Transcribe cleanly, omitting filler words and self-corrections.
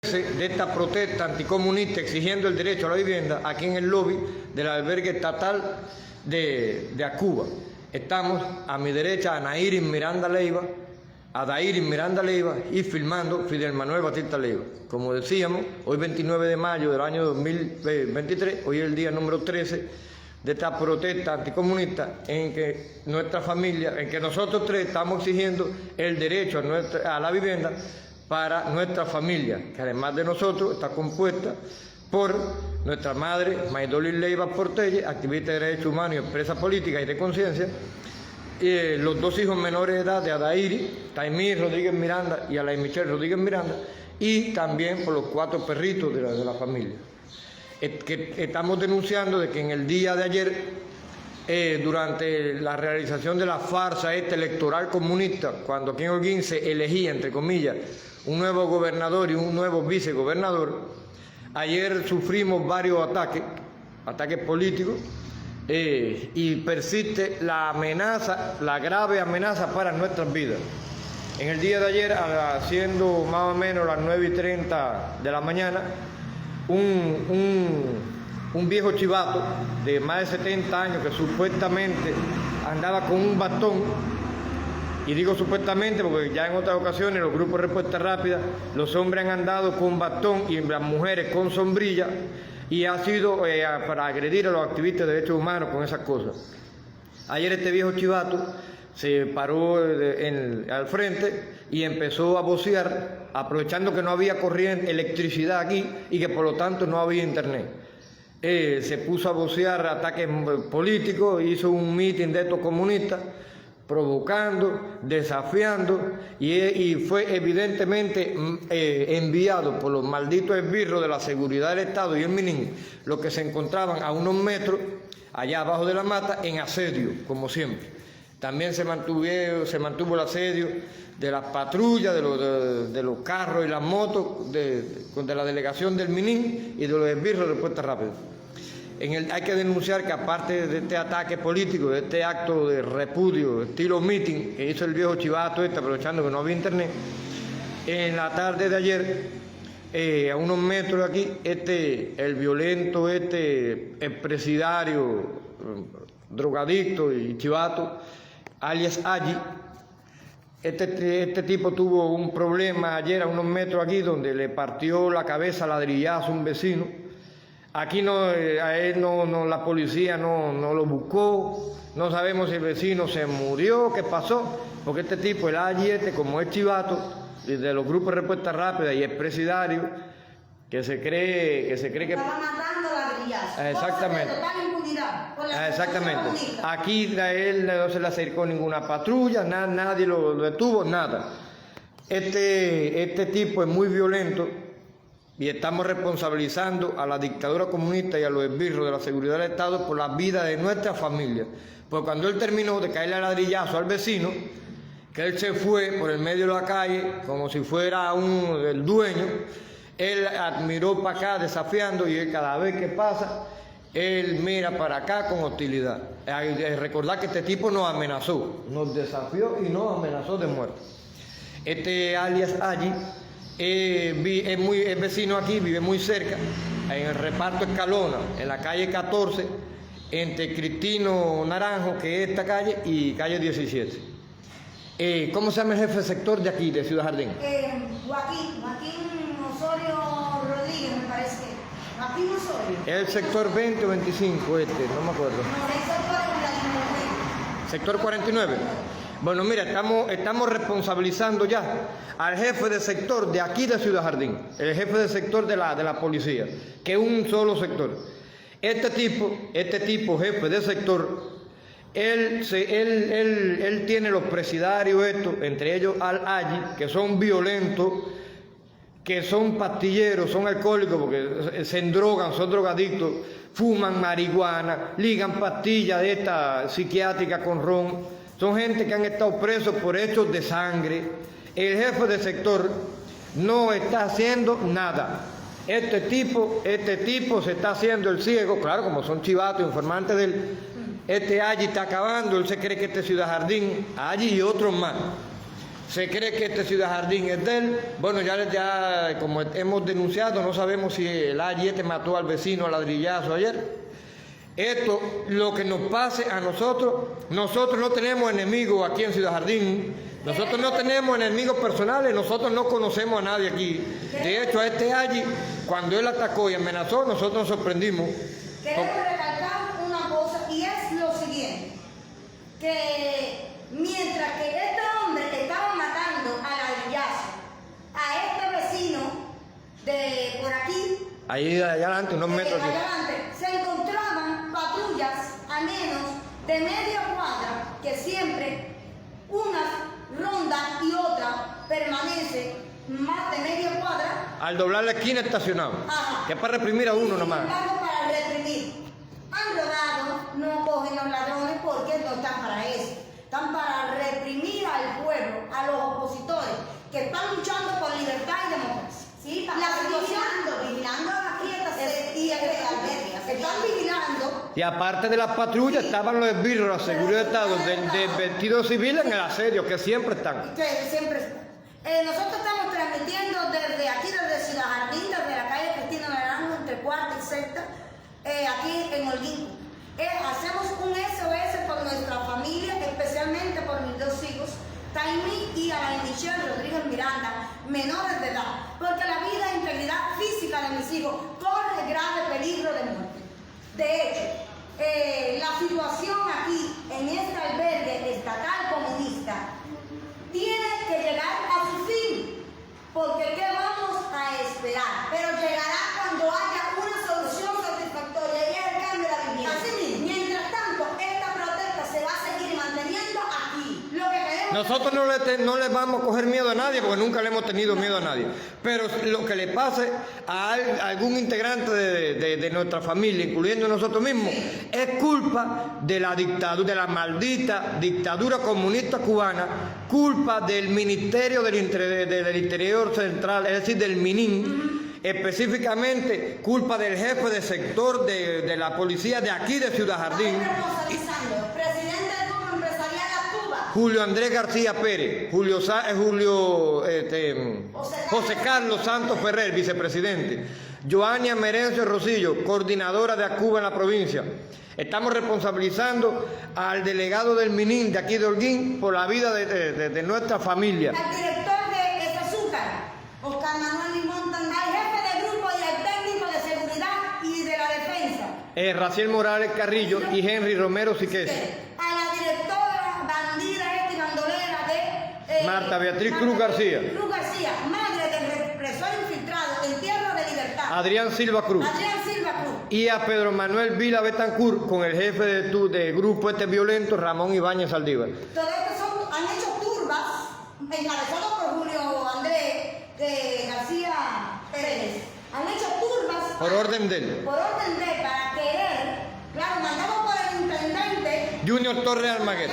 de esta protesta anticomunista exigiendo el derecho a la vivienda aquí en el lobby del albergue estatal de Acuba. Estamos a mi derecha Dairis Miranda Leiva y filmando Fidel Manuel Batista Leiva. Como decíamos, hoy 29 de mayo del año 2023, hoy es el día número 13 de esta protesta anticomunista en que nuestra familia, en que nosotros tres estamos exigiendo el derecho a la vivienda para nuestra familia, que además de nosotros está compuesta por nuestra madre, Maydolis Leiva Portelle, activista de derechos humanos y expresa política y de conciencia, los dos hijos menores de edad de Dairis, Taimí Rodríguez Miranda y Alain Michel Rodríguez Miranda, y también por los 4 perritos de la familia. Que estamos denunciando de que en el día de ayer, durante la realización de la farsa electoral comunista, cuando aquí en Holguín se elegía, entre comillas, un nuevo gobernador y un nuevo vicegobernador, ayer sufrimos varios ataques políticos, y persiste la amenaza, la grave amenaza para nuestras vidas. En el día de ayer, siendo más o menos las 9:30 de la mañana, un viejo chivato de más de 70 años que supuestamente andaba con un bastón, y digo supuestamente porque ya en otras ocasiones los grupos de respuesta rápida, los hombres han andado con bastón y las mujeres con sombrilla, y ha sido para agredir a los activistas de derechos humanos con esas cosas. Ayer este viejo chivato se paró al frente y empezó a vocear, aprovechando que no había corriente, electricidad aquí y que por lo tanto no había internet. Se puso a vocear ataques políticos, hizo un mitin de estos comunistas, provocando, desafiando, y fue evidentemente enviado por los malditos esbirros de la seguridad del Estado y el MININ, los que se encontraban a unos metros allá abajo de la mata en asedio, como siempre. También se mantuvo el asedio de las patrullas, de los carros y las motos, de la delegación del MININ y de los esbirros de respuesta rápida. Hay que denunciar que aparte de este ataque político, de este acto de repudio, estilo meeting, que hizo el viejo chivato aprovechando que no había internet, en la tarde de ayer, a unos metros de aquí, el violento, expresidario, drogadicto y chivato, alias Allí, este tipo tuvo un problema ayer a unos metros aquí, donde le partió la cabeza a ladrillazo a un vecino. Aquí a él la policía no lo buscó, no sabemos si el vecino se murió, qué pasó, porque este tipo, el Allí, como es chivato, de los grupos de respuesta rápida y expresidario, que se cree que estaba matando ladrillazos. Exactamente. Total impunidad. Exactamente. Aquí a él no se le acercó ninguna patrulla, nadie lo detuvo, nada. Este tipo es muy violento y estamos responsabilizando a la dictadura comunista y a los esbirros de la seguridad del Estado por la vida de nuestra familia. Porque cuando él terminó de caerle a ladrillazo al vecino, que él se fue por el medio de la calle como si fuera el dueño, él admiró para acá desafiando, y él cada vez que pasa, él mira para acá con hostilidad. Recordar que este tipo nos amenazó, nos desafió y nos amenazó de muerte. Alias Allí es vecino aquí, vive muy cerca, en el reparto Escalona, en la calle 14, entre Cristino Naranjo, que es esta calle, y calle 17. ¿Cómo se llama el jefe de sector de aquí, de Ciudad Jardín? Joaquín Osorio Rodríguez, me parece. Joaquín Osorio. El sector 20 o 25, no me acuerdo. Sector 49. Bueno, mira, estamos responsabilizando ya al jefe de sector de aquí de Ciudad Jardín, el jefe de sector de la policía, que es un solo sector. Este tipo, jefe de sector, él tiene los presidarios entre ellos al Allí, que son violentos, que son pastilleros, son alcohólicos porque se endrogan, son drogadictos, fuman marihuana, ligan pastillas de esta psiquiátrica con ron. Son gente que han estado presos por hechos de sangre. El jefe de sector no está haciendo nada. Este tipo se está haciendo el ciego, claro, como son chivatos, informantes de él. Allí está acabando, él se cree que Ciudad Jardín, Allí y otros más. se cree que este Ciudad Jardín es de él. Bueno, ya como hemos denunciado, no sabemos si el ariete mató al vecino a ladrillazo ayer. Esto, lo que nos pase a nosotros no tenemos enemigos aquí en Ciudad Jardín, nosotros no tenemos enemigos personales, nosotros no conocemos a nadie aquí. De hecho, a este allí, cuando él atacó y amenazó, nosotros nos sorprendimos. Queremos recalcar una cosa y es lo siguiente, que mientras que este hombre estaba matando a ladrillazo a este vecino de por aquí, Ahí allá adelante, unos metros. allá adelante, se encontraban patrullas a menos de media cuadra que siempre una ronda y otra permanece más de media cuadra. Al doblar la esquina estacionado. Ajá. Que es para reprimir a uno nomás. Para reprimir. Han robado, no cogen los ladrones porque no están para eso. Están para reprimir al pueblo, a los opositores que están luchando por libertad y democracia. Sí, La situación, vigilando las fiestas y están vigilando. Y aparte de las patrullas estaban los esbirros, la seguridad de Estado, del vestido civil en el asedio, que siempre están. Que siempre están. Nosotros estamos transmitiendo desde aquí, desde Ciudad Jardín, desde la calle Cristina Naranjo, entre cuarta y sexta, aquí en Holguín. Hacemos un SOS por nuestra familia, especialmente por mis dos hijos, Taimi y Alain Michelle Rodríguez Miranda, menores de edad, porque la vida e integridad física de mis hijos corre grave peligro de muerte. De hecho, la situación aquí, en este albergue estatal comunista, tiene que llegar a su fin, porque ¿qué vamos a esperar? Pero llegará cuando haya una solución satisfactoria y es el cambio de la vivienda. Así mismo, mientras tanto, esta protesta se va a seguir manteniendo aquí. Lo que queremos Nosotros no le vamos a coger miedo a nadie, porque nunca le hemos tenido miedo a nadie. Pero lo que le pase a algún integrante de nuestra familia, incluyendo nosotros mismos, es culpa de la dictadura, de la maldita dictadura comunista cubana, culpa del Ministerio del Interior Central, es decir, del MININ, específicamente culpa del jefe de sector de la policía de aquí de Ciudad Jardín, presidente del Grupo Empresarial de Cuba, Julio Andrés García Pérez, José Carlos Santos Ferrer, vicepresidente, Joania Merencio Rosillo, coordinadora de Acuba en la provincia. Estamos responsabilizando al delegado del MININ de aquí de Holguín por la vida de nuestra familia. al director de Azúcar, Oscar Manuel Limón, al jefe de grupo y al técnico de seguridad y de la defensa, Raciel Morales Carrillo y Henry Romero Siquez. a la directora bandida y bandolera de Marta Beatriz Cruz García. Cruz García, madre del represor infiltrado en Tierra de Libertad, Adrián Silva Cruz. Adrián Silva Cruz. Y a Pedro Manuel Vila Betancourt con el jefe de grupo violento, Ramón Ibáñez Saldívar. Todo esto han hecho turbas, encabezados por Julio Andrés García Pérez. Han hecho turbas Por orden de él. para querer, claro, mandado por el intendente Junior Torres Almaguer.